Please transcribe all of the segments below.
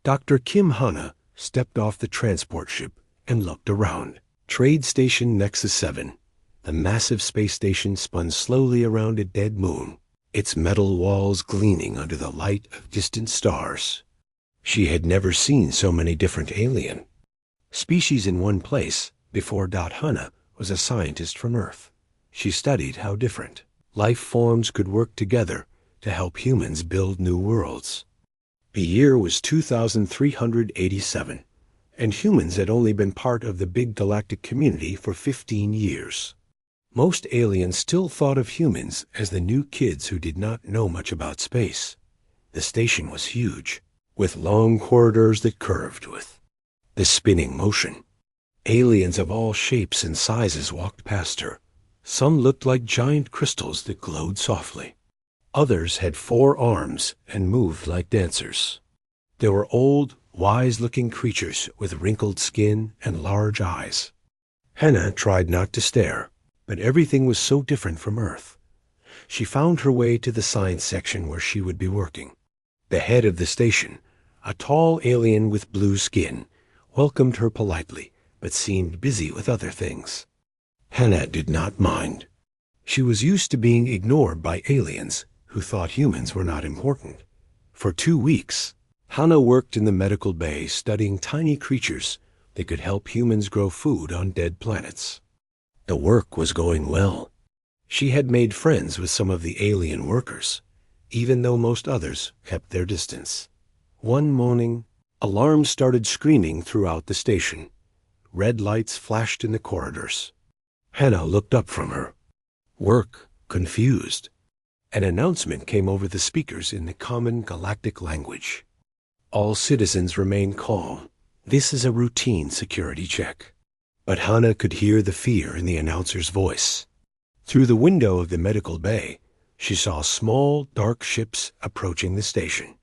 Dr. Kim Hana stepped off the transport ship and looked around. Trade Station Nexus 7. The massive space station spun slowly around a dead moon, its metal walls gleaming under the light of distant stars. She had never seen so many different alien species in one place before. Hana was a scientist from Earth. She studied how different life forms could work together to help humans build new worlds. The year was 2387, and humans had only been part of the big galactic community for 15 years. Most aliens still thought of humans as the new kids who did not know much about space. The station was huge, with long corridors that curved with the spinning motion. Aliens of all shapes and sizes walked past her. Some looked like giant crystals that glowed softly. Others had 4 arms and moved like dancers. There were old, wise-looking creatures with wrinkled skin and large eyes. Hannah tried not to stare, but everything was so different from Earth. She found her way to the science section where she would be working. The head of the station, a tall alien with blue skin, welcomed her politely, but seemed busy with other things. Hannah did not mind. She was used to being ignored by aliens who thought humans were not important. For 2 weeks, Hannah worked in the medical bay studying tiny creatures that could help humans grow food on dead planets. The work was going well. She had made friends with some of the alien workers, even though most others kept their distance. One morning, alarms started screaming throughout the station. Red lights flashed in the corridors. Hannah looked up from her work, confused. An announcement came over the speakers in the common galactic language. All citizens remain calm. This is a routine security check. But Hannah could hear the fear in the announcer's voice. Through the window of the medical bay, she saw small, dark ships approaching the station.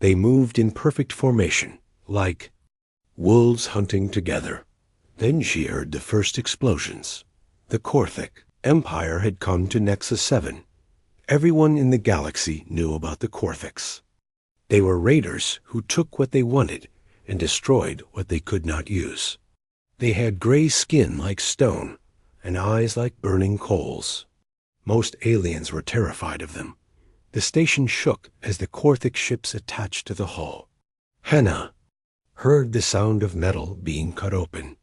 They moved in perfect formation, like wolves hunting together. Then she heard the first explosions. The Korthic Empire had come to Nexus 7. Everyone in the galaxy knew about the Korthics. They were raiders who took what they wanted and destroyed what they could not use. They had gray skin like stone and eyes like burning coals. Most aliens were terrified of them. The station shook as the Korthic ships attached to the hull. Hannah heard the sound of metal being cut open.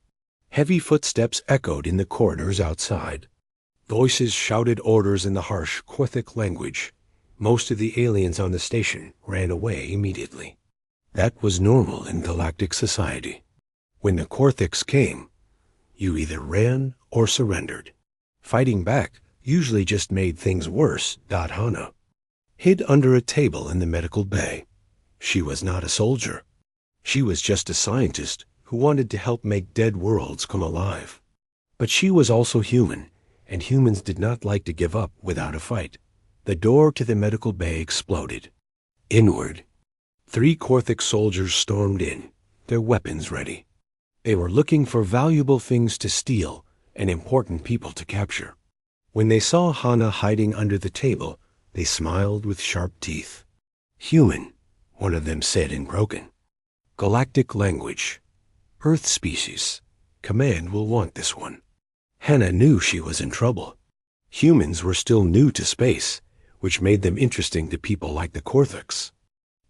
Heavy footsteps echoed in the corridors outside. Voices shouted orders in the harsh Korthic language. Most of the aliens on the station ran away immediately. That was normal in galactic society. When the Korthics came, you either ran or surrendered. Fighting back usually just made things worse. Hannah hid under a table in the medical bay. She was not a soldier. She was just a scientist who wanted to help make dead worlds come alive. But she was also human, and humans did not like to give up without a fight. The door to the medical bay exploded. Inward, 3 Korthic soldiers stormed in, their weapons ready. They were looking for valuable things to steal and important people to capture. When they saw Hannah hiding under the table, they smiled with sharp teeth. Human, one of them said in broken galactic language. Earth species. Command will want this one. Hannah knew she was in trouble. Humans were still new to space, which made them interesting to people like the Korthics.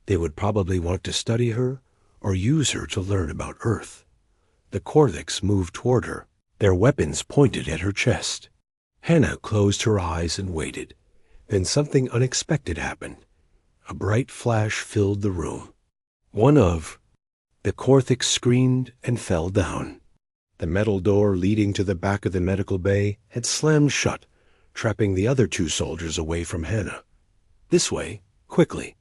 They would probably want to study her or use her to learn about Earth. The Korthics moved toward her, their weapons pointed at her chest. Hannah closed her eyes and waited. Then something unexpected happened. A bright flash filled the room. One of the Korthics screamed and fell down. The metal door leading to the back of the medical bay had slammed shut, trapping the other 2 soldiers away from Hannah. This way, quickly.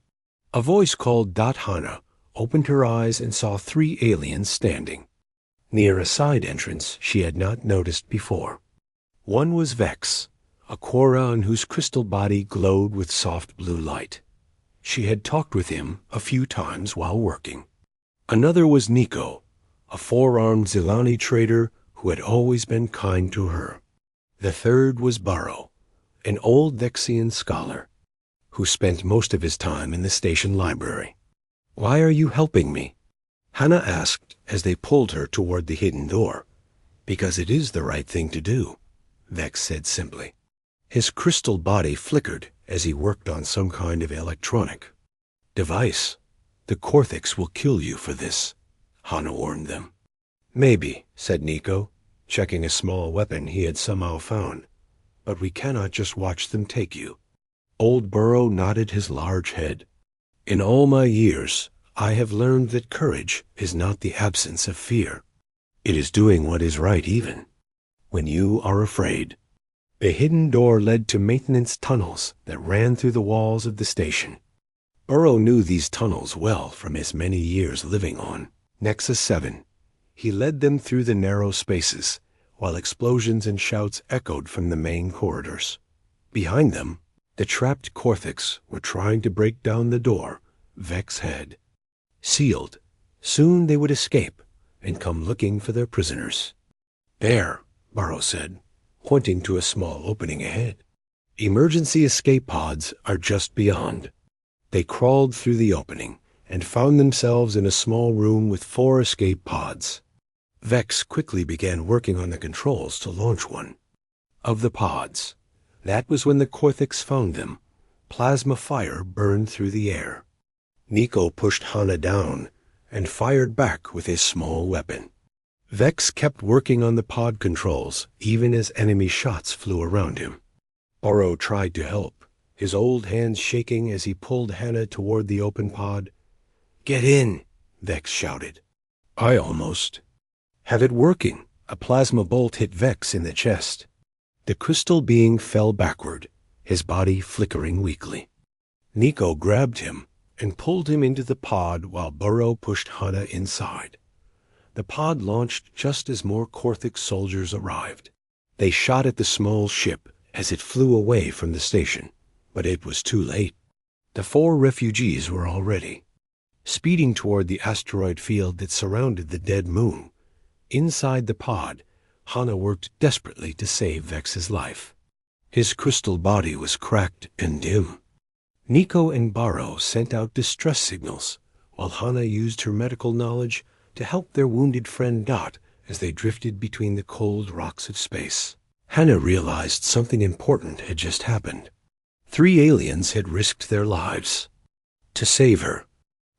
A voice called. Hannah opened her eyes and saw 3 aliens standing near a side entrance she had not noticed before. One was Vex, a Quoron whose crystal body glowed with soft blue light. She had talked with him a few times while working. Another was Nico, a 4-armed Zilani trader who had always been kind to her. The third was Barrow, an old Vexian scholar who spent most of his time in the station library. "Why are you helping me?" Hannah asked as they pulled her toward the hidden door. Because it is the right thing to do, Vex said simply. His crystal body flickered as he worked on some kind of electronic device. The Corthix will kill you for this, Hannah warned them. Maybe, said Nico, checking a small weapon he had somehow found. But we cannot just watch them take you. Old Burrow nodded his large head. In all my years, I have learned that courage is not the absence of fear. It is doing what is right even when you are afraid. The hidden door led to maintenance tunnels that ran through the walls of the station. Burrow knew these tunnels well from his many years living on Nexus 7. He led them through the narrow spaces, while explosions and shouts echoed from the main corridors. Behind them, the trapped Corthix were trying to break down the door Vex had sealed. Soon they would escape and come looking for their prisoners. There, Burrow said, pointing to a small opening ahead. Emergency escape pods are just beyond. They crawled through the opening and found themselves in a small room with 4 escape pods. Vex quickly began working on the controls to launch one of the pods. That was when the Corthix found them. Plasma fire burned through the air. Nico pushed Hannah down and fired back with his small weapon. Vex kept working on the pod controls, even as enemy shots flew around him. Burrow tried to help, his old hands shaking as he pulled Hannah toward the open pod. Get in, Vex shouted. I almost have it working. A plasma bolt hit Vex in the chest. The crystal being fell backward, his body flickering weakly. Nico grabbed him and pulled him into the pod while Burrow pushed Hannah inside. The pod launched just as more Corthix soldiers arrived. They shot at the small ship as it flew away from the station, but it was too late. The 4 refugees were already speeding toward the asteroid field that surrounded the dead moon. Inside the pod, Hannah worked desperately to save Vex's life. His crystal body was cracked and dim. Nico and Burrow sent out distress signals, while Hannah used her medical knowledge to help their wounded friend Dot as they drifted between the cold rocks of space. Hannah realized something important had just happened. 3 aliens had risked their lives to save her.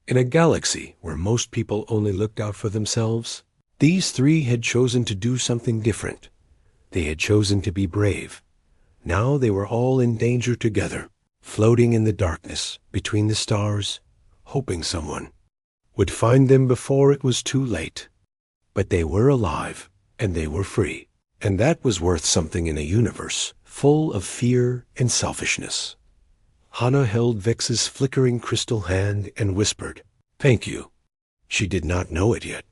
In a galaxy where most people only looked out for themselves, these 3 had chosen to do something different. They had chosen to be brave. Now they were all in danger together, floating in the darkness between the stars, hoping someone would find them before it was too late. But they were alive, and they were free, and that was worth something in a universe full of fear and selfishness. Hannah held Vex's flickering crystal hand and whispered, "Thank you." She did not know it yet,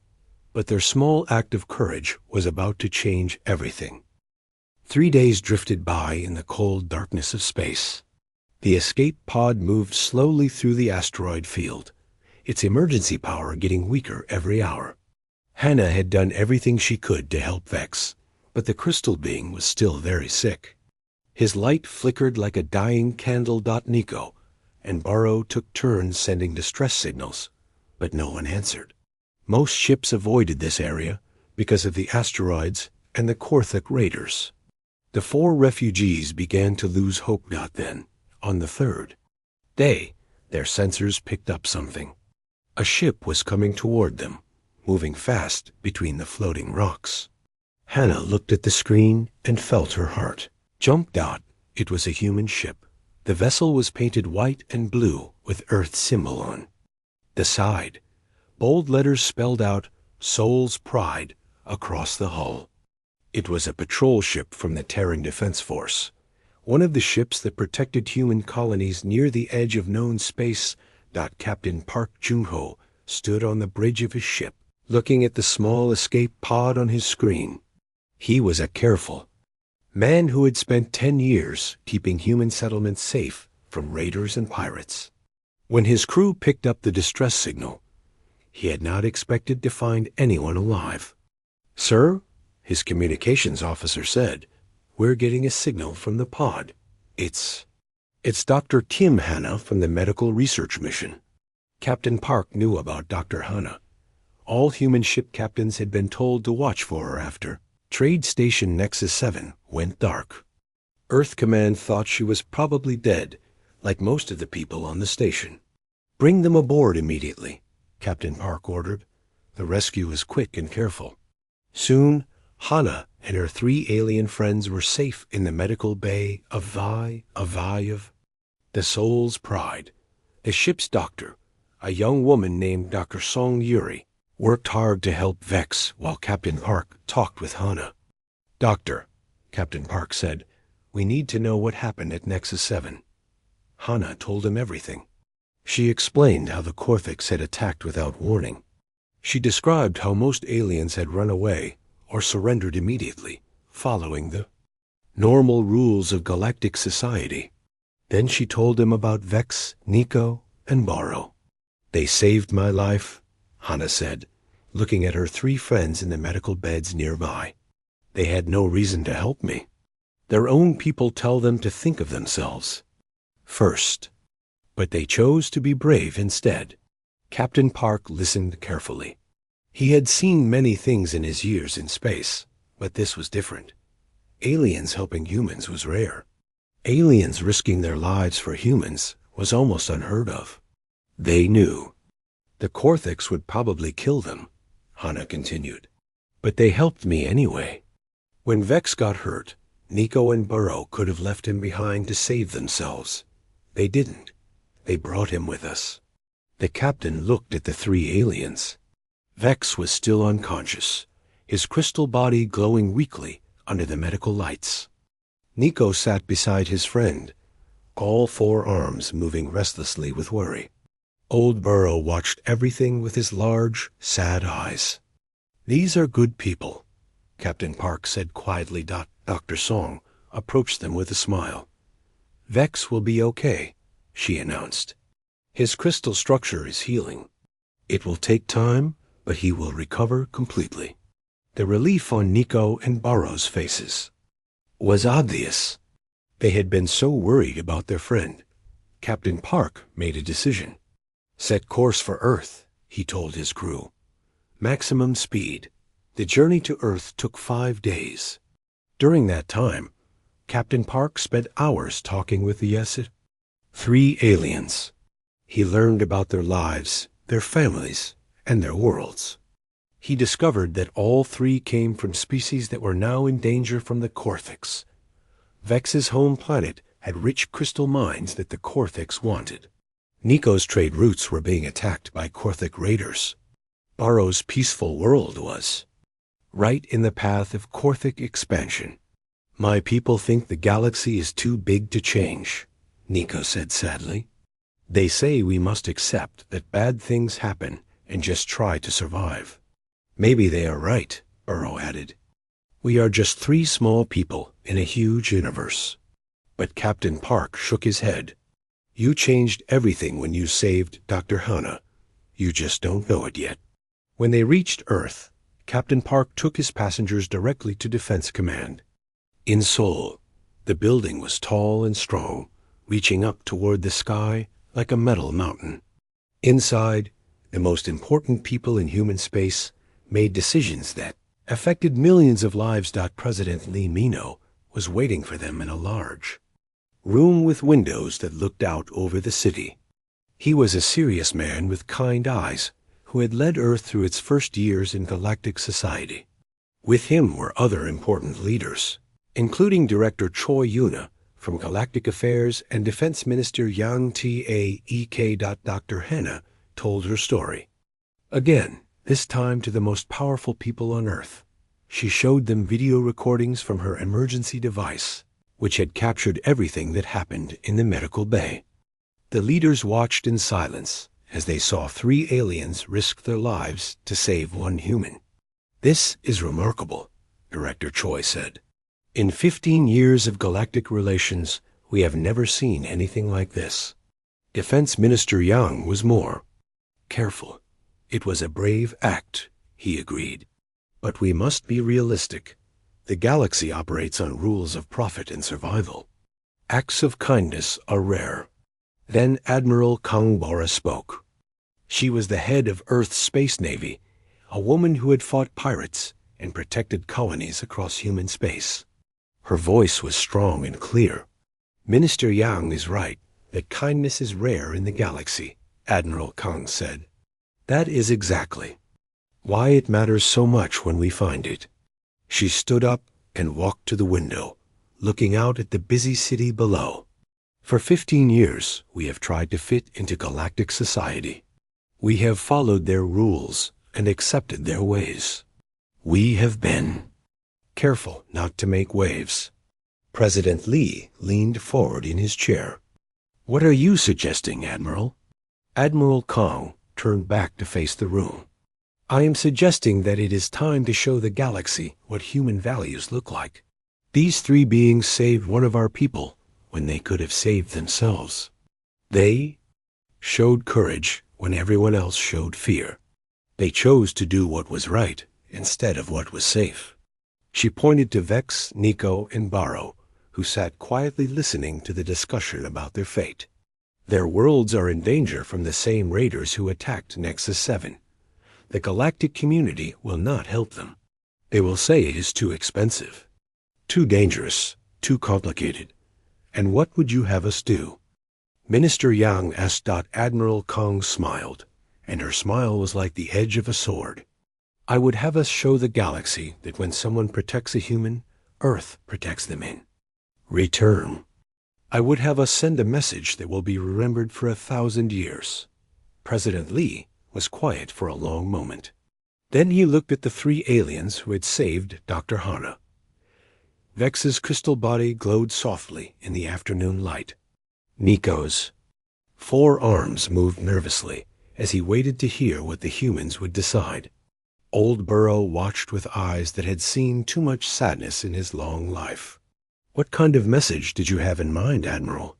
but their small act of courage was about to change everything. 3 days drifted by in the cold darkness of space. The escape pod moved slowly through the asteroid field, its emergency power getting weaker every hour. Hannah had done everything she could to help Vex, but the crystal being was still very sick. His light flickered like a dying candle. Nico and Burrow took turns sending distress signals, but no one answered. Most ships avoided this area because of the asteroids and the Corthic raiders. The 4 refugees began to lose hope. Then, on the 3rd day, their sensors picked up something. A ship was coming toward them, moving fast between the floating rocks. Hannah looked at the screen and felt her heart jump. It was a human ship. The vessel was painted white and blue with Earth's symbol on the side. Bold letters spelled out "Soul's Pride" across the hull. It was a patrol ship from the Terran Defense Force, one of the ships that protected human colonies near the edge of known space. Captain Park Junho stood on the bridge of his ship, looking at the small escape pod on his screen. He was a careful man who had spent 10 years keeping human settlements safe from raiders and pirates. When his crew picked up the distress signal, he had not expected to find anyone alive. "Sir," his communications officer said, "we're getting a signal from the pod. It's Dr. Kim Hannah from the Medical Research Mission." Captain Park knew about Dr. Hannah. All human ship captains had been told to watch for her after Trade Station Nexus 7 went dark. Earth Command thought she was probably dead, like most of the people on the station. "Bring them aboard immediately," Captain Park ordered. The rescue was quick and careful. Soon, Hana and her 3 alien friends were safe in the medical bay of the Soul's Pride. The ship's doctor, a young woman named Dr. Song Yuri, worked hard to help Vex while Captain Park talked with Hana. "Doctor," Captain Park said, "we need to know what happened at Nexus 7. Hana told him everything. She explained how the Corthics had attacked without warning. She described how most aliens had run away or surrendered immediately, following the normal rules of galactic society. Then she told him about Vex, Nico, and Barrow. They saved my life," Hana said, looking at her 3 friends in the medical beds nearby. "They had no reason to help me. Their own people tell them to think of themselves first. But they chose to be brave instead." Captain Park listened carefully. He had seen many things in his years in space, but this was different. Aliens helping humans was rare. Aliens risking their lives for humans was almost unheard of. They knew. "The Corthics would probably kill them," Hana continued. "But they helped me anyway. When Vex got hurt, Nico and Burrow could have left him behind to save themselves. They didn't. They brought him with us." The captain looked at the 3 aliens. Vex was still unconscious, his crystal body glowing weakly under the medical lights. Nico sat beside his friend, all 4 arms moving restlessly with worry. Old Burrow watched everything with his large, sad eyes. "These are good people," Captain Park said quietly. Dr. Song approached them with a smile. "Vex will be okay," she announced. "His crystal structure is healing. It will take time, but he will recover completely." The relief on Nico and Barrow's faces was obvious. They had been so worried about their friend. Captain Park made a decision. "Set course for Earth," he told his crew. "Maximum speed." The journey to Earth took 5 days. During that time, Captain Park spent hours talking with the 3 aliens. He learned about their lives, their families, and their worlds. He discovered that all 3 came from species that were now in danger from the Corthics. Vex's home planet had rich crystal mines that the Corthics wanted. Nico's trade routes were being attacked by Corthic raiders. Barrow's peaceful world was right in the path of Corthic expansion. "My people think the galaxy is too big to change," Nico said sadly. "They say we must accept that bad things happen and just try to survive." "Maybe they are right," Burrow added. "We are just 3 small people in a huge universe." But Captain Park shook his head. "You changed everything when you saved Dr. Hana. You just don't know it yet." When they reached Earth, Captain Park took his passengers directly to Defense Command. In Seoul, the building was tall and strong, reaching up toward the sky like a metal mountain. Inside, the most important people in human space made decisions that affected millions of lives. President Lee Mino was waiting for them in a large room with windows that looked out over the city. He was a serious man with kind eyes who had led Earth through its first years in galactic society. With him were other important leaders, including Director Choi Yuna from Galactic Affairs and Defense Minister Yang Taek. Dr. Hannah told her story. Again, this time to the most powerful people on Earth. She showed them video recordings from her emergency device, which had captured everything that happened in the medical bay. The leaders watched in silence as they saw 3 aliens risk their lives to save 1 human. "This is remarkable," Director Choi said. "In 15 years of galactic relations, we have never seen anything like this." Defense Minister Yang was more careful. "It was a brave act," he agreed. "But we must be realistic. The galaxy operates on rules of profit and survival. Acts of kindness are rare." Then Admiral Kang Bora spoke. She was the head of Earth's Space Navy, a woman who had fought pirates and protected colonies across human space. Her voice was strong and clear. "Minister Yang is right that kindness is rare in the galaxy," Admiral Kang said. "That is exactly why it matters so much when we find it." She stood up and walked to the window, looking out at the busy city below. "For 15 years, we have tried to fit into galactic society. We have followed their rules and accepted their ways. We have been careful not to make waves." President Lee leaned forward in his chair. "What are you suggesting, Admiral?" Admiral Kang turned back to face the room. "I am suggesting that it is time to show the galaxy what human values look like. These 3 beings saved one of our people when they could have saved themselves. They showed courage when everyone else showed fear. They chose to do what was right instead of what was safe." She pointed to Vex, Nico, and Barrow, who sat quietly listening to the discussion about their fate. "Their worlds are in danger from the same raiders who attacked Nexus 7. The galactic community will not help them. They will say it is too expensive, too dangerous, too complicated. And what would you have us do?" Minister Yang asked. Admiral Kang smiled, and her smile was like the edge of a sword. "I would have us show the galaxy that when someone protects a human, Earth protects them in return. I would have us send a message that will be remembered for 1,000 years." President Lee was quiet for a long moment. Then he looked at the 3 aliens who had saved Dr. Hana. Vex's crystal body glowed softly in the afternoon light. Nico's 4 arms moved nervously as he waited to hear what the humans would decide. Old Burrow watched with eyes that had seen too much sadness in his long life. "What kind of message did you have in mind, Admiral?"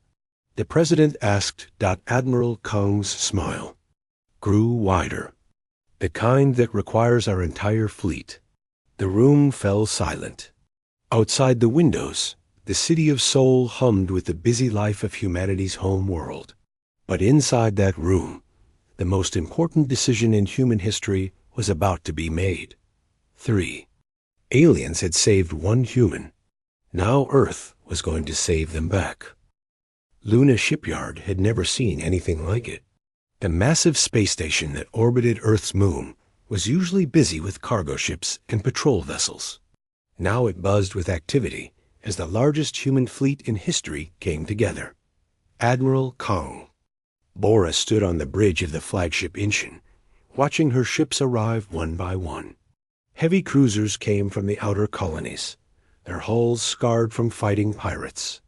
the President asked. Admiral Kang's smile grew wider. "The kind that requires our entire fleet." The room fell silent. Outside the windows, the city of Seoul hummed with the busy life of humanity's home world. But inside that room, the most important decision in human history was about to be made. 3 aliens had saved 1 human. Now Earth was going to save them back. Luna Shipyard had never seen anything like it. The massive space station that orbited Earth's moon was usually busy with cargo ships and patrol vessels. Now it buzzed with activity as the largest human fleet in history came together. Admiral Kang. Bora stood on the bridge of the flagship Incheon, watching her ships arrive one by one. Heavy cruisers came from the outer colonies, their hulls scarred from fighting pirates.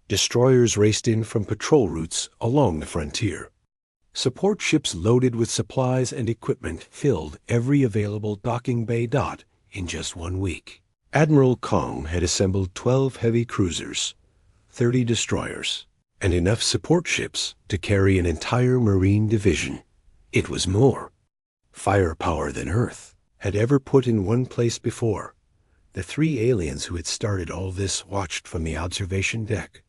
Destroyers raced in from patrol routes along the frontier. Support ships loaded with supplies and equipment filled every available docking bay in just 1 week. Admiral Kang had assembled 12 heavy cruisers, 30 destroyers, and enough support ships to carry an entire marine division. It was more firepower than Earth had ever put in one place before. The 3 aliens who had started all this watched from the observation deck.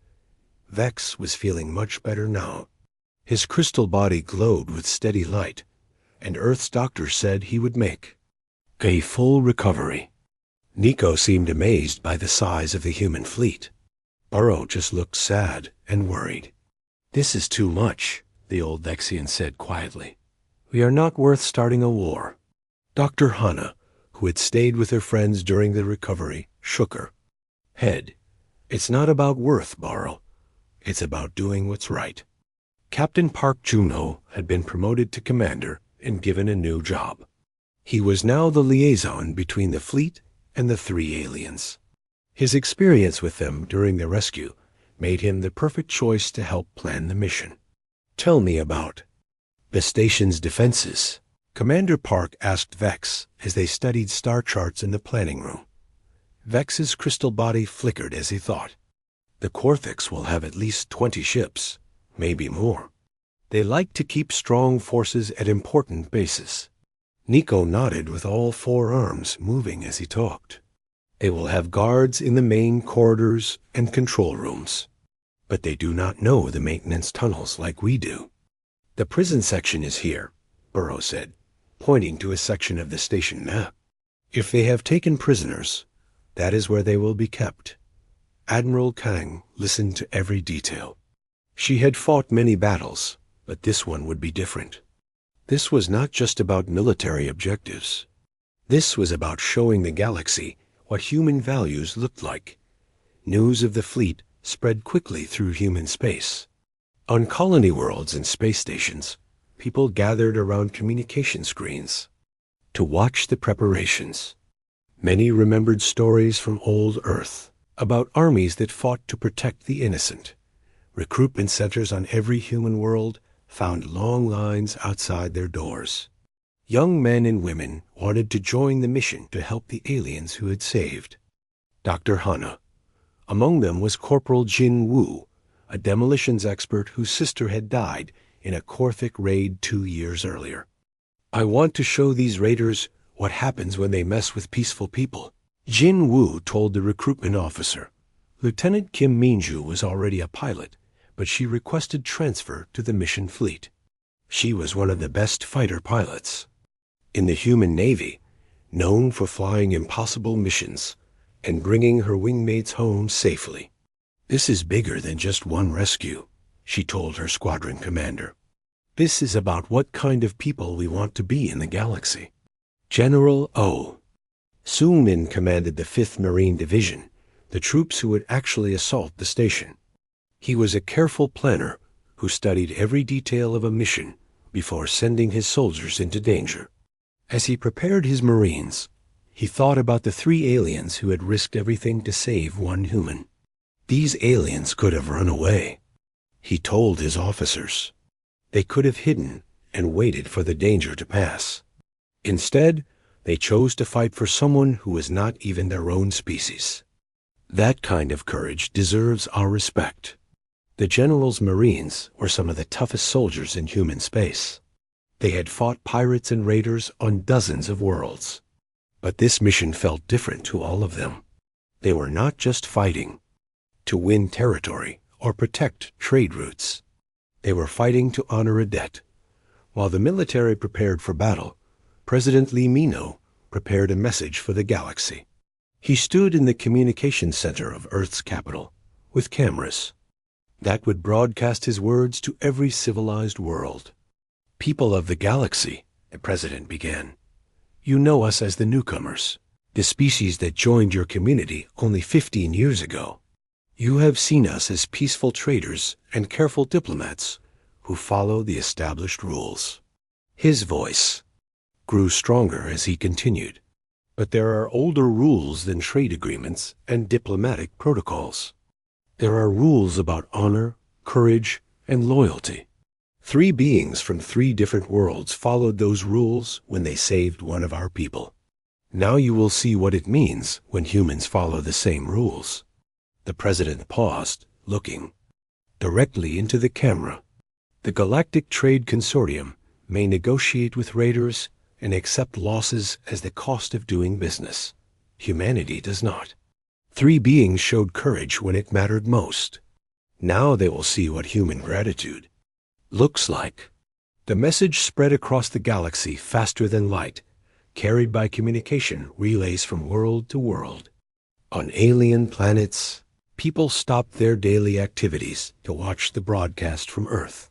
Vex was feeling much better now. His crystal body glowed with steady light, and Earth's doctor said he would make a full recovery. Nico seemed amazed by the size of the human fleet. Burrow just looked sad and worried. "This is too much," the old Vexian said quietly. "We are not worth starting a war." Dr. Hana, who had stayed with her friends during the recovery, shook her head. "It's not about worth, Burrow. It's about doing what's right." Captain Park Jun-ho had been promoted to commander and given a new job. He was now the liaison between the fleet and the 3 aliens. His experience with them during the rescue made him the perfect choice to help plan the mission. "Tell me about the station's defenses," Commander Park asked Vex as they studied star charts in the planning room. Vex's crystal body flickered as he thought. "The Korthix will have at least 20 ships, maybe more. They like to keep strong forces at important bases." Nico nodded with all 4 arms moving as he talked. "They will have guards in the main corridors and control rooms. But they do not know the maintenance tunnels like we do." "The prison section is here," Burrow said. pointing to a section of the station map. "If they have taken prisoners, that is where they will be kept." Admiral Kang listened to every detail. She had fought many battles, but this one would be different. This was not just about military objectives. This was about showing the galaxy what human values looked like. News of the fleet spread quickly through human space. On colony worlds and space stations, people gathered around communication screens to watch the preparations. Many remembered stories from old Earth about armies that fought to protect the innocent. Recruitment centers on every human world found long lines outside their doors. Young men and women wanted to join the mission to help the aliens who had saved. Dr. Hana. Among them was Corporal Jin Woo, a demolitions expert whose sister had died in a Korthic raid 2 years earlier. "I want to show these raiders what happens when they mess with peaceful people," Jin Woo told the recruitment officer. Lieutenant Kim Minju was already a pilot, but she requested transfer to the mission fleet. She was one of the best fighter pilots in the human navy, known for flying impossible missions and bringing her wingmates home safely. "This is bigger than just one rescue," she told her squadron commander. "This is about what kind of people we want to be in the galaxy." General O. Soo-min commanded the 5th Marine Division, the troops who would actually assault the station. He was a careful planner who studied every detail of a mission before sending his soldiers into danger. As he prepared his Marines, he thought about the 3 aliens who had risked everything to save one human. These aliens could have run away, he told his officers. They could have hidden and waited for the danger to pass. Instead, they chose to fight for someone who was not even their own species. That kind of courage deserves our respect. The general's Marines were some of the toughest soldiers in human space. They had fought pirates and raiders on dozens of worlds. But this mission felt different to all of them. They were not just fighting to win territory or protect trade routes. They were fighting to honor a debt. While the military prepared for battle, President Lee Mino prepared a message for the galaxy. He stood in the communications center of Earth's capital with cameras that would broadcast his words to every civilized world. "People of the galaxy," the president began, "you know us as the newcomers, the species that joined your community only 15 years ago. You have seen us as peaceful traders and careful diplomats who follow the established rules." His voice grew stronger as he continued. "But there are older rules than trade agreements and diplomatic protocols. There are rules about honor, courage, and loyalty. 3 beings from 3 different worlds followed those rules when they saved one of our people. Now you will see what it means when humans follow the same rules." The president paused, looking directly into the camera. "The Galactic Trade Consortium may negotiate with raiders and accept losses as the cost of doing business. Humanity does not. 3 beings showed courage when it mattered most. Now they will see what human gratitude looks like." The message spread across the galaxy faster than light, carried by communication relays from world to world. On alien planets, people stopped their daily activities to watch the broadcast from Earth.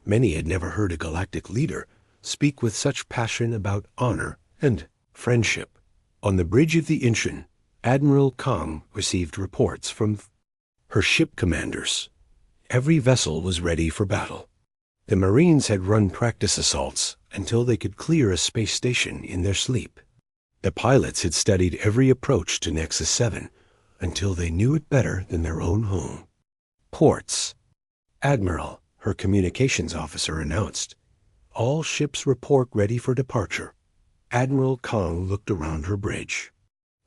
Many had never heard a galactic leader speak with such passion about honor and friendship. On the bridge of the Incheon, Admiral Kang received reports from her ship commanders. Every vessel was ready for battle. The Marines had run practice assaults until they could clear a space station in their sleep. The pilots had studied every approach to Nexus 7 until they knew it better than their own home. Ports. "Admiral," her communications officer announced. "All ships report ready for departure." Admiral Kang looked around her bridge.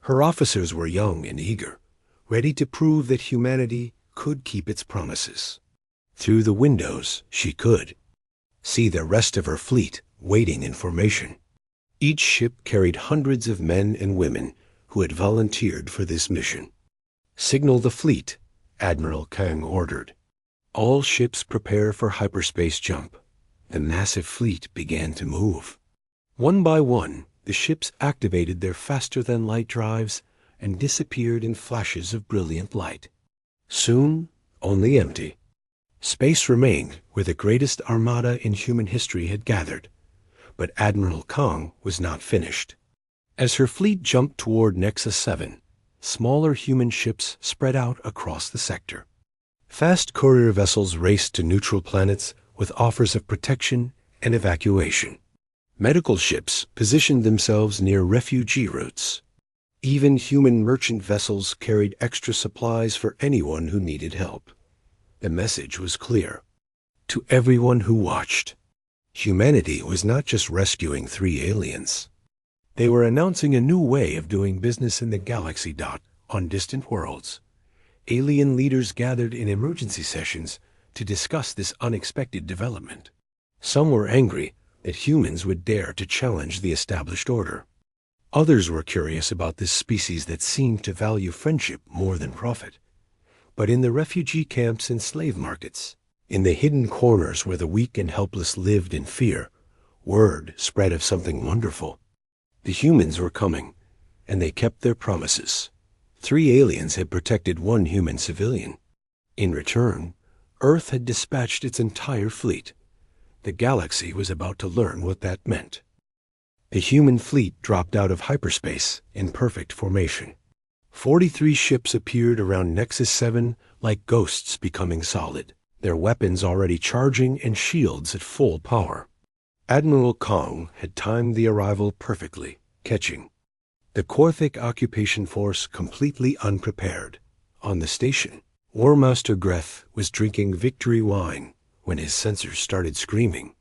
Her officers were young and eager, ready to prove that humanity could keep its promises. Through the windows, she could see the rest of her fleet waiting in formation. Each ship carried hundreds of men and women who had volunteered for this mission. "Signal the fleet," Admiral Kang ordered. All ships prepare for hyperspace jump. The massive fleet began to move. One by one, the ships activated their faster-than-light drives and disappeared in flashes of brilliant light. Soon, only empty. Space remained where the greatest armada in human history had gathered, but Admiral Kong was not finished. As her fleet jumped toward Nexus 7, smaller human ships spread out across the sector. Fast courier vessels raced to neutral planets with offers of protection and evacuation. Medical ships positioned themselves near refugee routes. Even human merchant vessels carried extra supplies for anyone who needed help. The message was clear. To everyone who watched, humanity was not just rescuing 3 aliens. They were announcing a new way of doing business in the galaxy. On distant worlds, alien leaders gathered in emergency sessions to discuss this unexpected development. Some were angry that humans would dare to challenge the established order. Others were curious about this species that seemed to value friendship more than profit. But in the refugee camps and slave markets, in the hidden corners where the weak and helpless lived in fear, word spread of something wonderful. The humans were coming, and they kept their promises. 3 aliens had protected 1 human civilian. In return, Earth had dispatched its entire fleet. The galaxy was about to learn what that meant. The human fleet dropped out of hyperspace in perfect formation. 43 ships appeared around Nexus 7 like ghosts becoming solid, their weapons already charging and shields at full power. Admiral Kong had timed the arrival perfectly, catching the Korthic occupation force completely unprepared. On the station, War Master Greth was drinking victory wine when his sensors started screaming.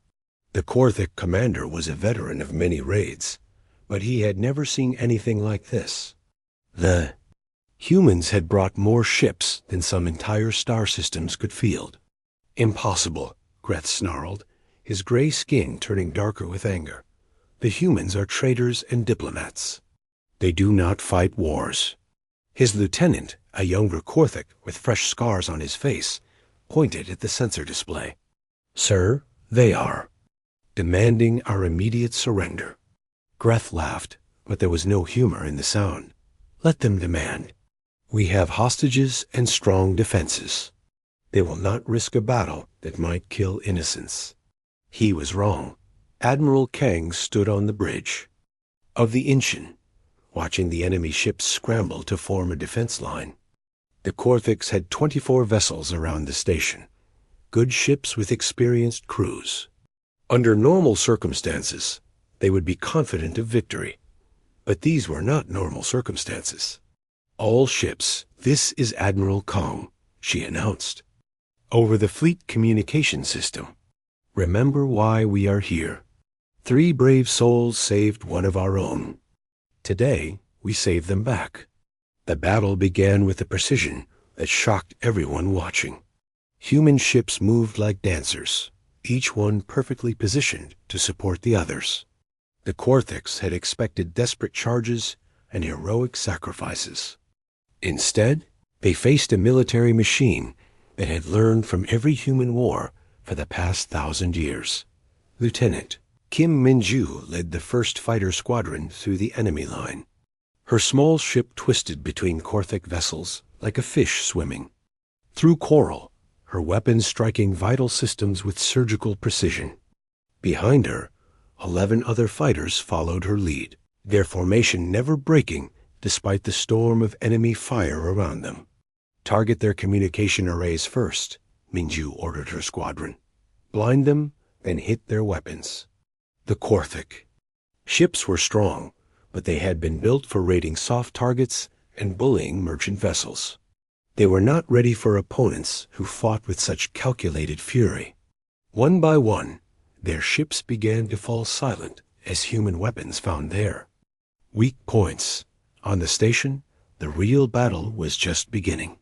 The Korthic commander was a veteran of many raids, but he had never seen anything like this. The humans had brought more ships than some entire star systems could field. Impossible, Greth snarled, his gray skin turning darker with anger. The humans are traitors and diplomats. They do not fight wars. His lieutenant, a younger Korthic with fresh scars on his face, pointed at the sensor display. Sir, they are, demanding our immediate surrender. Greth laughed, but there was no humor in the sound. Let them demand. We have hostages and strong defenses. They will not risk a battle that might kill innocents. He was wrong. Admiral Kang stood on the bridge of the Inshin, watching the enemy ships scramble to form a defense line. The Korthics had 24 vessels around the station, good ships with experienced crews. Under normal circumstances, they would be confident of victory. But these were not normal circumstances. All ships, this is Admiral Kong, she announced. Over the fleet communication system. Remember why we are here. 3 brave souls saved one of our own. Today, we save them back. The battle began with a precision that shocked everyone watching. Human ships moved like dancers, each one perfectly positioned to support the others. The Korthics had expected desperate charges and heroic sacrifices. Instead, they faced a military machine that had learned from every human war for the past 1,000 years. Lieutenant Kim Minju led the first fighter squadron through the enemy line. Her small ship twisted between Korthic vessels like a fish swimming. Through coral, her weapons striking vital systems with surgical precision. Behind her, 11 other fighters followed her lead, their formation never breaking despite the storm of enemy fire around them. Target their communication arrays first, Minju ordered her squadron. Blind them, then hit their weapons. The Korthic. Ships were strong, but they had been built for raiding soft targets and bullying merchant vessels. They were not ready for opponents who fought with such calculated fury. One by one, their ships began to fall silent as human weapons found their weak points. On the station, the real battle was just beginning.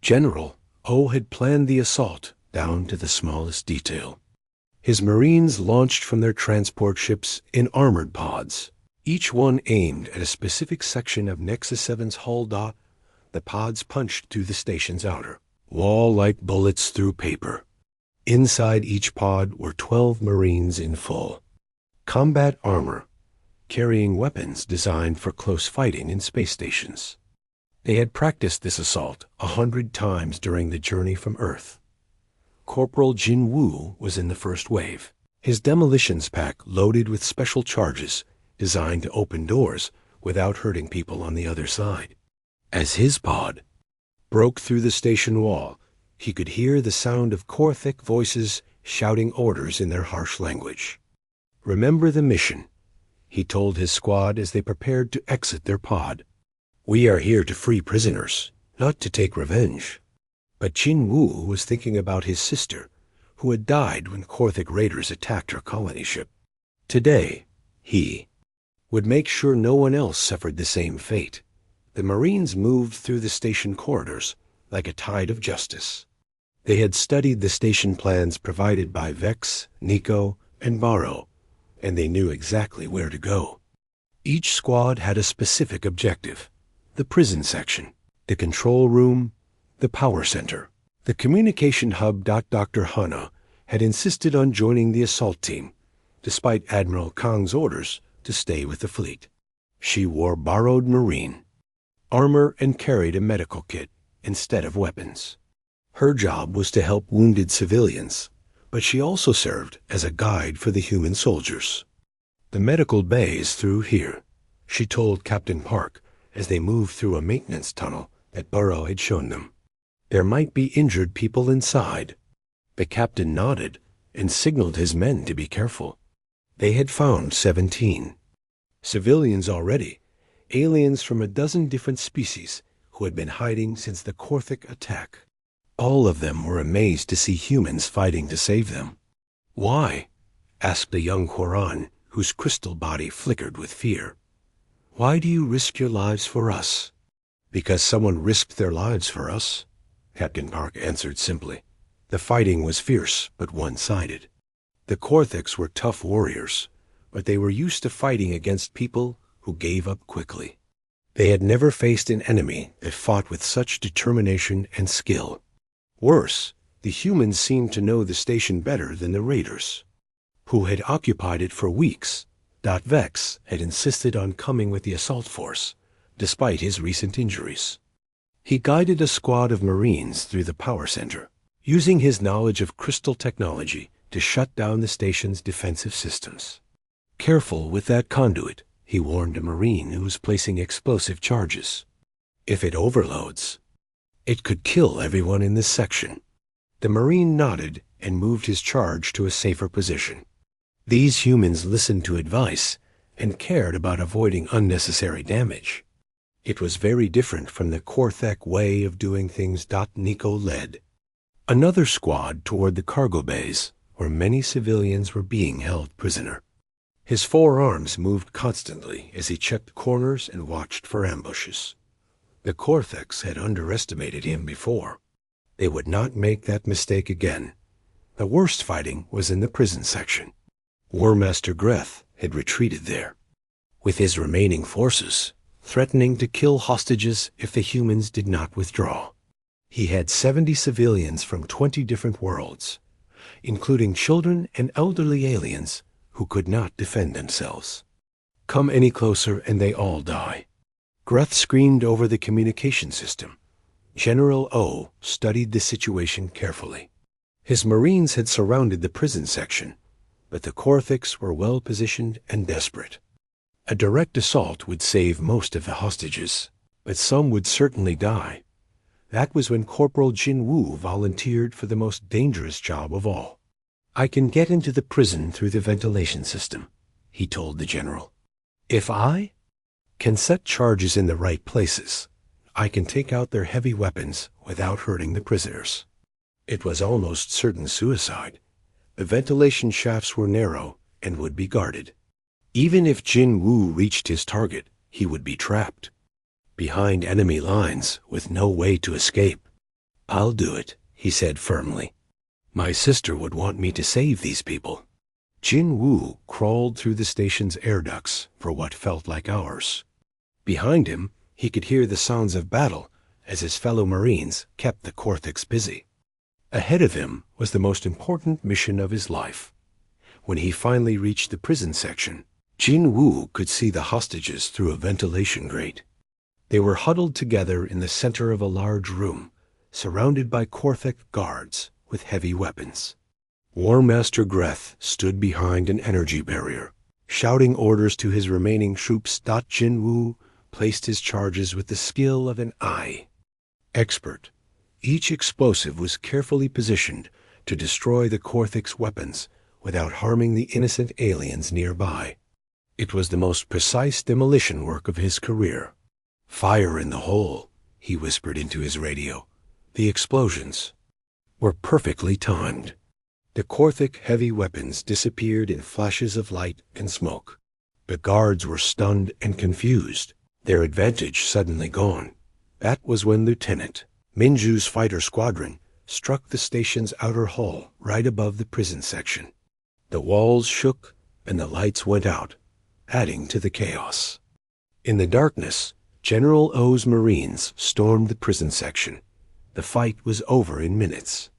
General O had planned the assault down to the smallest detail. His Marines launched from their transport ships in armored pods, each one aimed at a specific section of Nexus 7's hull. The pods punched through the station's outer wall like bullets through paper. Inside each pod were 12 Marines in full combat armor, carrying weapons designed for close fighting in space stations. They had practiced this assault 100 times during the journey from Earth. Corporal Jin Woo was in the first wave, his demolitions pack loaded with special charges designed to open doors without hurting people on the other side. As his pod broke through the station wall, he could hear the sound of Korthik voices shouting orders in their harsh language. "Remember the mission," he told his squad as they prepared to exit their pod. "We are here to free prisoners, not to take revenge." But Jin Woo was thinking about his sister, who had died when Korthik raiders attacked her colony ship. Today, he would make sure no one else suffered the same fate. The Marines moved through the station corridors like a tide of justice. They had studied the station plans provided by Vex, Nico, and Barrow, and they knew exactly where to go. Each squad had a specific objective: the prison section, the control room, the power center. The communication hub. Dr. Hana had insisted on joining the assault team, despite Admiral Kang's orders to stay with the fleet. She wore borrowed marine armor and carried a medical kit instead of weapons. Her job was to help wounded civilians, but she also served as a guide for the human soldiers. "The medical bay is through here," she told Captain Park as they moved through a maintenance tunnel that Burrow had shown them. "There might be injured people inside." The captain nodded and signaled his men to be careful. They had found 17 civilians already, aliens from a dozen different species who had been hiding since the Korthik attack. All of them were amazed to see humans fighting to save them. "Why?" asked the young Quran, whose crystal body flickered with fear. "Why do you risk your lives for us?" "Because someone risked their lives for us," Captain Park answered simply. The fighting was fierce but one-sided. The Korthiks were tough warriors, but they were used to fighting against people who gave up quickly. They had never faced an enemy that fought with such determination and skill. Worse, the humans seemed to know the station better than the raiders, who had occupied it for weeks. Vex had insisted on coming with the assault force, despite his recent injuries. He guided a squad of Marines through the power center, using his knowledge of crystal technology to shut down the station's defensive systems. "Careful with that conduit," he warned a Marine who was placing explosive charges. "If it overloads, it could kill everyone in this section." The Marine nodded and moved his charge to a safer position. These humans listened to advice and cared about avoiding unnecessary damage. It was very different from the Korthek way of doing things. Nico led another squad toward the cargo bays, where many civilians were being held prisoner. His forearms moved constantly as he checked corners and watched for ambushes. The Kortheks had underestimated him before. They would not make that mistake again. The worst fighting was in the prison section. War Master Greth had retreated there, with his remaining forces, threatening to kill hostages if the humans did not withdraw. He had 70 civilians from 20 different worlds, including children and elderly aliens who could not defend themselves. "Come any closer and they all die." Greth screamed over the communication system. General O studied the situation carefully. His Marines had surrounded the prison section, but the Korthiks were well positioned and desperate. A direct assault would save most of the hostages, but some would certainly die. That was when Corporal Jin Woo volunteered for the most dangerous job of all. "I can get into the prison through the ventilation system," he told the general. "If I can set charges in the right places, I can take out their heavy weapons without hurting the prisoners." It was almost certain suicide. The ventilation shafts were narrow and would be guarded. Even if Jin Woo reached his target, he would be trapped behind enemy lines with no way to escape. "I'll do it," he said firmly. "My sister would want me to save these people." Jin Woo crawled through the station's air ducts for what felt like hours. Behind him, he could hear the sounds of battle as his fellow Marines kept the Korthiks busy. Ahead of him was the most important mission of his life. When he finally reached the prison section, Jin Woo could see the hostages through a ventilation grate. They were huddled together in the center of a large room, surrounded by Korthik guards with heavy weapons. War Master Greth stood behind an energy barrier, shouting orders to his remaining troops. Jin Woo placed his charges with the skill of an expert. Each explosive was carefully positioned to destroy the Korthik's weapons without harming the innocent aliens nearby. It was the most precise demolition work of his career. "Fire in the hole," he whispered into his radio. The explosions were perfectly timed. The Korthik heavy weapons disappeared in flashes of light and smoke. The guards were stunned and confused, their advantage suddenly gone. That was when Lieutenant Minju's fighter squadron struck the station's outer hull right above the prison section. The walls shook and the lights went out, adding to the chaos. In the darkness, General O's Marines stormed the prison section. The fight was over in minutes.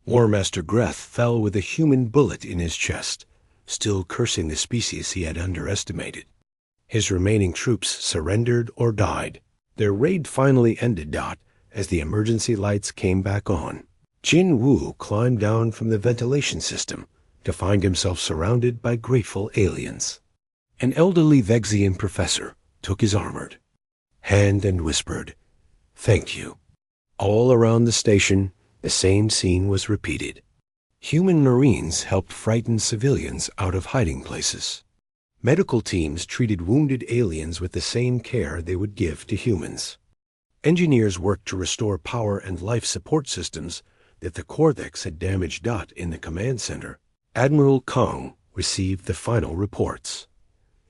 War Master Greth fell with a human bullet in his chest, still cursing the species he had underestimated. His remaining troops surrendered or died. Their raid finally ended. As the emergency lights came back on, Jin Woo climbed down from the ventilation system to find himself surrounded by grateful aliens. An elderly Vexian professor took his armored hand and whispered, "Thank you." All around the station, the same scene was repeated. Human Marines helped frightened civilians out of hiding places. Medical teams treated wounded aliens with the same care they would give to humans. Engineers worked to restore power and life support systems that the Korthiks had damaged. In the command center, Admiral Kong received the final reports.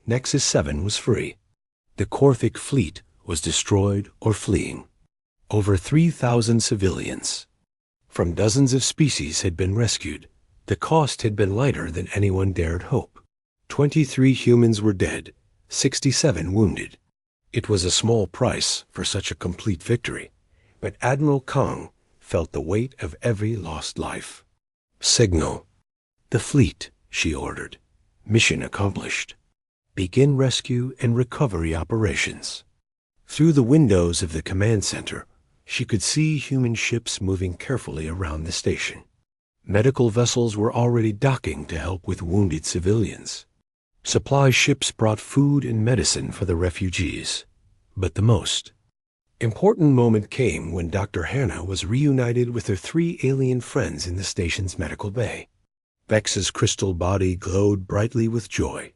Nexus 7 was free. The Korthik fleet was destroyed or fleeing. Over 3,000 civilians from dozens of species had been rescued. The cost had been lighter than anyone dared hope. 23 humans were dead, 67 wounded. It was a small price for such a complete victory, but Admiral Kong felt the weight of every lost life. "Signal the fleet," she ordered. "Mission accomplished. Begin rescue and recovery operations." Through the windows of the command center, she could see human ships moving carefully around the station. Medical vessels were already docking to help with wounded civilians. Supply ships brought food and medicine for the refugees. But the most important moment came when Dr. Hannah was reunited with her 3 alien friends in the station's medical bay. Vex's crystal body glowed brightly with joy.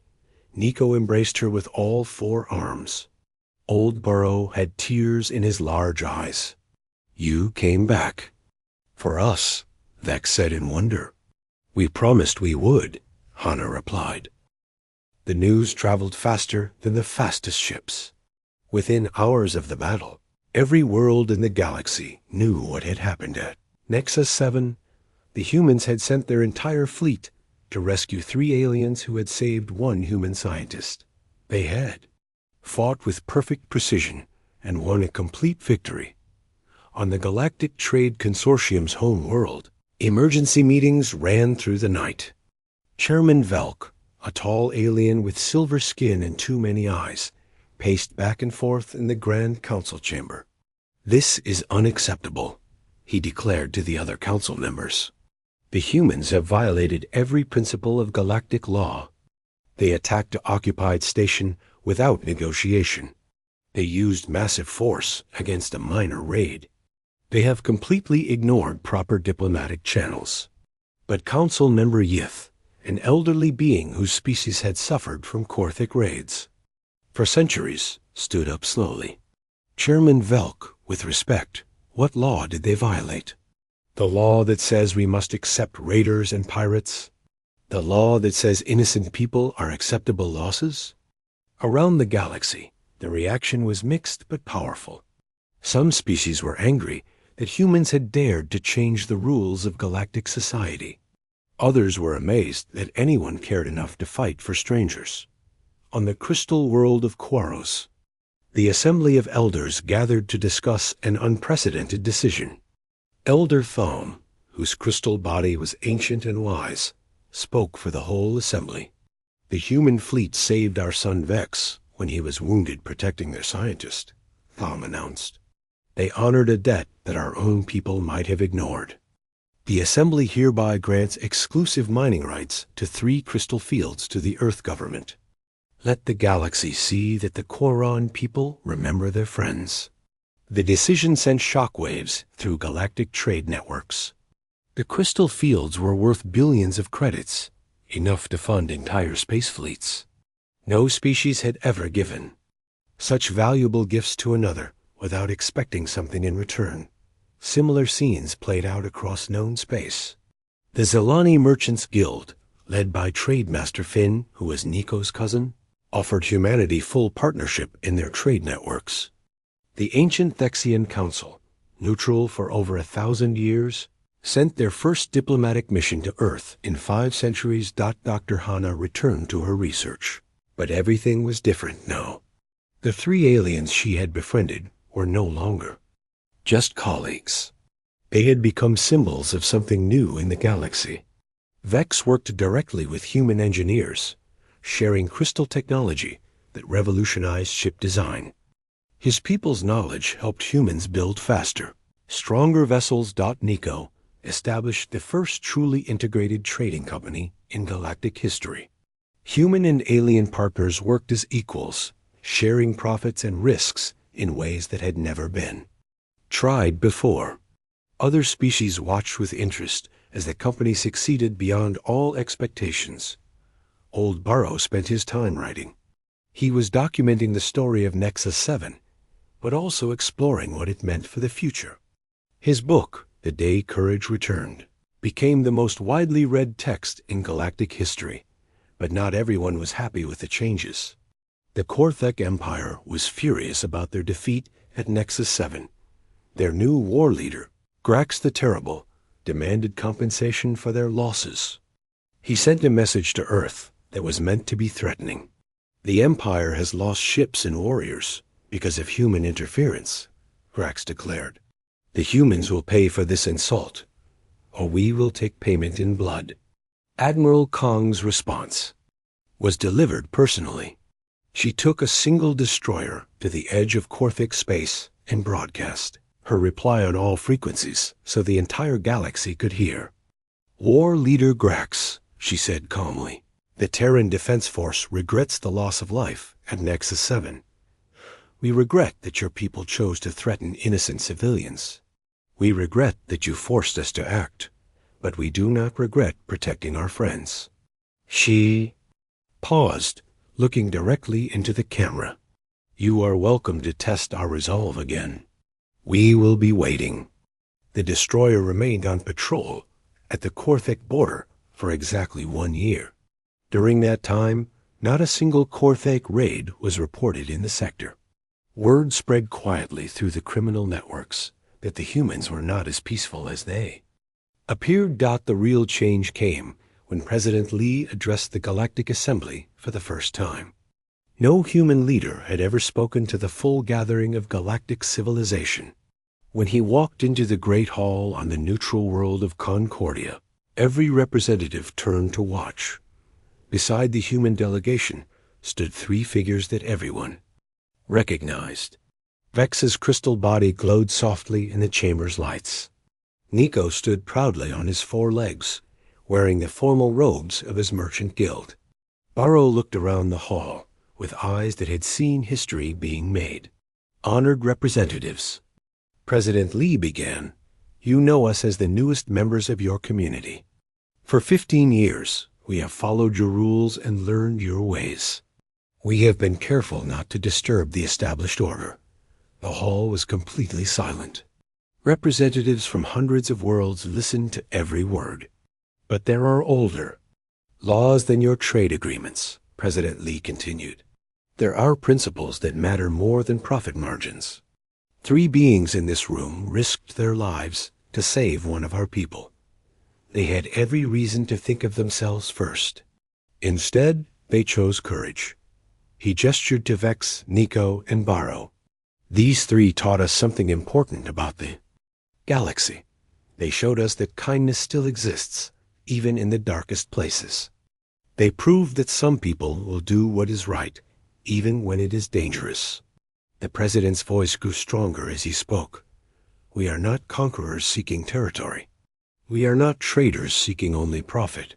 Nico embraced her with all 4 arms. Old Burrow had tears in his large eyes. "You came back." "For us," Vex said in wonder. "We promised we would," Hannah replied. The news traveled faster than the fastest ships. Within hours of the battle, every world in the galaxy knew what had happened at Nexus 7. The humans had sent their entire fleet to rescue 3 aliens who had saved 1 human scientist. They had fought with perfect precision and won a complete victory. On the Galactic Trade Consortium's home world, emergency meetings ran through the night. Chairman Velk, a tall alien with silver skin and too many eyes, paced back and forth in the Grand Council chamber. "This is unacceptable," he declared to the other council members. "The humans have violated every principle of galactic law. They attacked the occupied station without negotiation. They used massive force against a minor raid. They have completely ignored proper diplomatic channels." But Council Member Yith, an elderly being whose species had suffered from Korthik raids for centuries, stood up slowly. "Chairman Velk, with respect, what law did they violate? The law that says we must accept raiders and pirates? The law that says innocent people are acceptable losses?" Around the galaxy, the reaction was mixed but powerful. Some species were angry that humans had dared to change the rules of galactic society. Others were amazed that anyone cared enough to fight for strangers. On the crystal world of Quaros, the Assembly of Elders gathered to discuss an unprecedented decision. Elder Thom, whose crystal body was ancient and wise, spoke for the whole assembly. "The human fleet saved our son Vex when he was wounded protecting their scientist," Thom announced. "They honored a debt that our own people might have ignored. The Assembly hereby grants exclusive mining rights to 3 crystal fields to the Earth government. Let the galaxy see that the Quoron people remember their friends." The decision sent shockwaves through galactic trade networks. The crystal fields were worth billions of credits, enough to fund entire space fleets. No species had ever given such valuable gifts to another without expecting something in return. Similar scenes played out across known space. The Zelani Merchants Guild, led by Trademaster Finn, who was Nico's cousin, offered humanity full partnership in their trade networks. The ancient Thexian Council, neutral for over 1,000 years, sent their first diplomatic mission to Earth in 5 centuries. Dr. Hana returned to her research. But everything was different now. The 3 aliens she had befriended were no longer just colleagues. They had become symbols of something new in the galaxy. Vex worked directly with human engineers, sharing crystal technology that revolutionized ship design. His people's knowledge helped humans build faster, stronger vessels. Nico established the first truly integrated trading company in galactic history. Human and alien partners worked as equals, sharing profits and risks in ways that had never been tried before. Other species watched with interest as the company succeeded beyond all expectations. Old Burrow spent his time writing. He was documenting the story of Nexus 7, but also exploring what it meant for the future. His book, The Day Courage Returned, became the most widely read text in galactic history, but not everyone was happy with the changes. The Korthek Empire was furious about their defeat at Nexus 7. Their new war leader, Grax the Terrible, demanded compensation for their losses. He sent a message to Earth that was meant to be threatening. "The Empire has lost ships and warriors because of human interference," Grax declared. "The humans will pay for this insult, or we will take payment in blood." Admiral Kong's response was delivered personally. She took a single destroyer to the edge of Korthik space and broadcast her reply on all frequencies so the entire galaxy could hear. "War Leader Grax," she said calmly, "the Terran Defense Force regrets the loss of life at Nexus 7. We regret that your people chose to threaten innocent civilians. We regret that you forced us to act, but we do not regret protecting our friends." She paused, looking directly into the camera. "You are welcome to test our resolve again. We will be waiting." The destroyer remained on patrol at the Korthik border for exactly 1 year. During that time, not a single Korthik raid was reported in the sector. Word spread quietly through the criminal networks that the humans were not as peaceful as they appeared. The real change came when President Lee addressed the Galactic Assembly for the first time. No human leader had ever spoken to the full gathering of galactic civilization. When he walked into the Great Hall on the neutral world of Concordia, every representative turned to watch. Beside the human delegation stood 3 figures that everyone recognized. Vex's crystal body glowed softly in the chamber's lights. Nico stood proudly on his 4 legs, wearing the formal robes of his merchant guild. Burrow looked around the hall with eyes that had seen history being made. "Honored representatives," President Lee began, "you know us as the newest members of your community. For 15 years, we have followed your rules and learned your ways. We have been careful not to disturb the established order." The hall was completely silent. Representatives from hundreds of worlds listened to every word. "But there are older laws than your trade agreements," President Lee continued. "There are principles that matter more than profit margins. 3 beings in this room risked their lives to save one of our people. They had every reason to think of themselves first. Instead, they chose courage." He gestured to Vex, Nico, and Burrow. "These 3 taught us something important about the galaxy. They showed us that kindness still exists, even in the darkest places. They proved that some people will do what is right, even when it is dangerous. The president's voice grew stronger as he spoke. We are not conquerors seeking territory. We are not traders seeking only profit.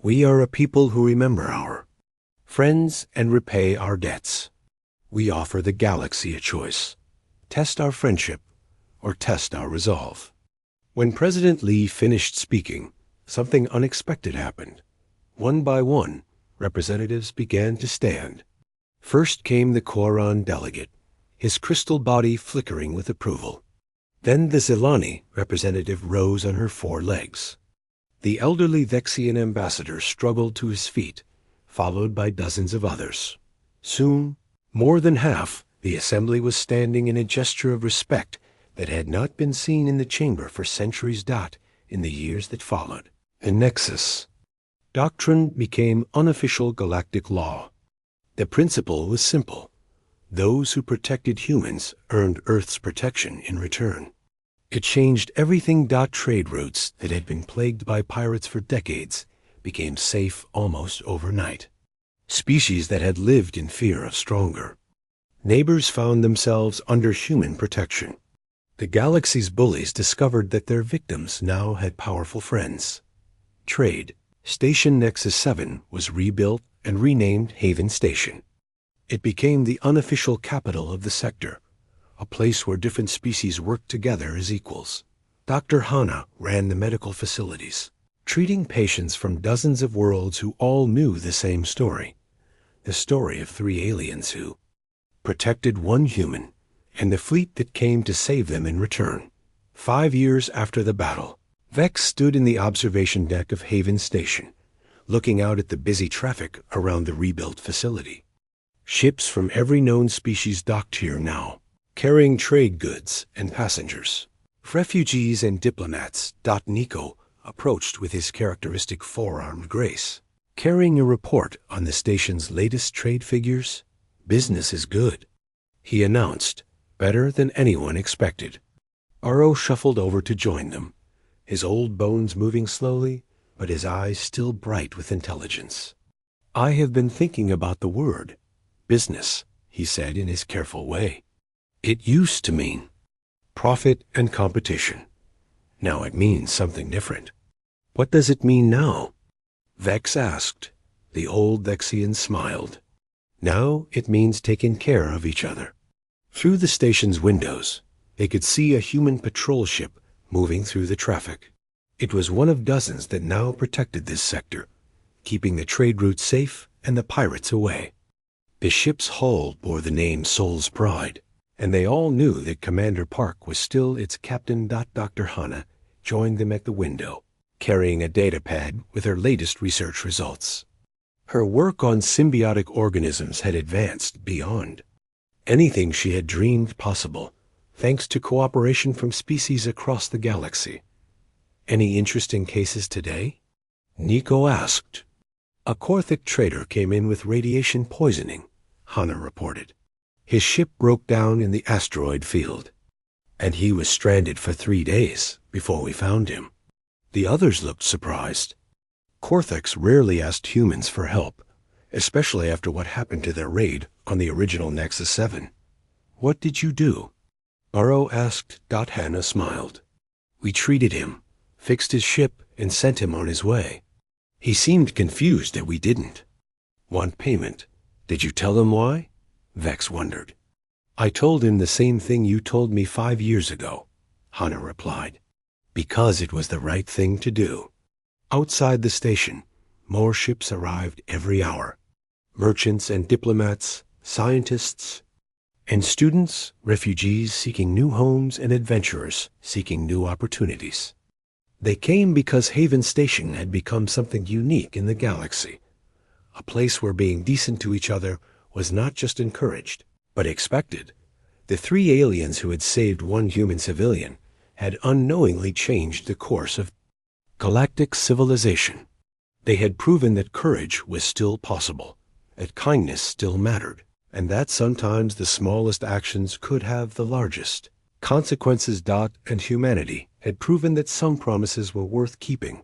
We are a people who remember our friends and repay our debts. We offer the galaxy a choice. Test our friendship or test our resolve. When President Lee finished speaking, something unexpected happened. One by one, representatives began to stand. First came the Koran delegate, his crystal body flickering with approval. Then the Zilani representative rose on her 4 legs. The elderly Vexian ambassador struggled to his feet, followed by dozens of others. Soon, more than half, the assembly was standing in a gesture of respect that had not been seen in the chamber for centuries. In the years that followed, the Nexus doctrine became unofficial galactic law. The principle was simple. Those who protected humans earned Earth's protection in return. It changed everything. Trade routes that had been plagued by pirates for decades became safe almost overnight. Species that had lived in fear of stronger neighbors found themselves under human protection. The galaxy's bullies discovered that their victims now had powerful friends. Trade Station Nexus 7 was rebuilt and renamed Haven Station. It became the unofficial capital of the sector, a place where different species worked together as equals. Dr. Hana ran the medical facilities, treating patients from dozens of worlds who all knew the same story, the story of 3 aliens who protected 1 human and the fleet that came to save them in return. 5 years after the battle, Vex stood in the observation deck of Haven Station, looking out at the busy traffic around the rebuilt facility. Ships from every known species docked here now, carrying trade goods and passengers. Refugees and diplomats. Nico approached with his characteristic 4-armed grace, carrying a report on the station's latest trade figures. Business is good, he announced, better than anyone expected. Aro shuffled over to join them, his old bones moving slowly, but his eyes still bright with intelligence. I have been thinking about the word business, he said in his careful way. It used to mean profit and competition. Now it means something different. What does it mean now? Vex asked. The old Vexian smiled. Now it means taking care of each other. Through the station's windows, they could see a human patrol ship moving through the traffic. It was one of dozens that now protected this sector, keeping the trade route safe and the pirates away. The ship's hull bore the name Soul's Pride, and they all knew that Commander Park was still its captain. Dr. Hana joined them at the window, carrying a datapad with her latest research results. Her work on symbiotic organisms had advanced beyond anything she had dreamed possible, thanks to cooperation from species across the galaxy. Any interesting cases today? Nico asked. A Korthic trader came in with radiation poisoning, Hana reported. His ship broke down in the asteroid field, and he was stranded for 3 days before we found him. The others looked surprised. Korthics rarely asked humans for help, especially after what happened to their raid on the original Nexus 7. What did you do? Aro asked. Hana smiled. We treated him, fixed his ship, and sent him on his way. He seemed confused that we didn't want payment. Did you tell him why? Vex wondered. I told him the same thing you told me 5 years ago, Hana replied. Because it was the right thing to do. Outside the station, more ships arrived every hour. Merchants and diplomats, scientists and students, refugees seeking new homes, and adventurers seeking new opportunities. They came because Haven Station had become something unique in the galaxy, a place where being decent to each other was not just encouraged, but expected. The 3 aliens who had saved 1 human civilian had unknowingly changed the course of galactic civilization. They had proven that courage was still possible, that kindness still mattered, and that sometimes the smallest actions could have the largest consequences. And humanity had proven that some promises were worth keeping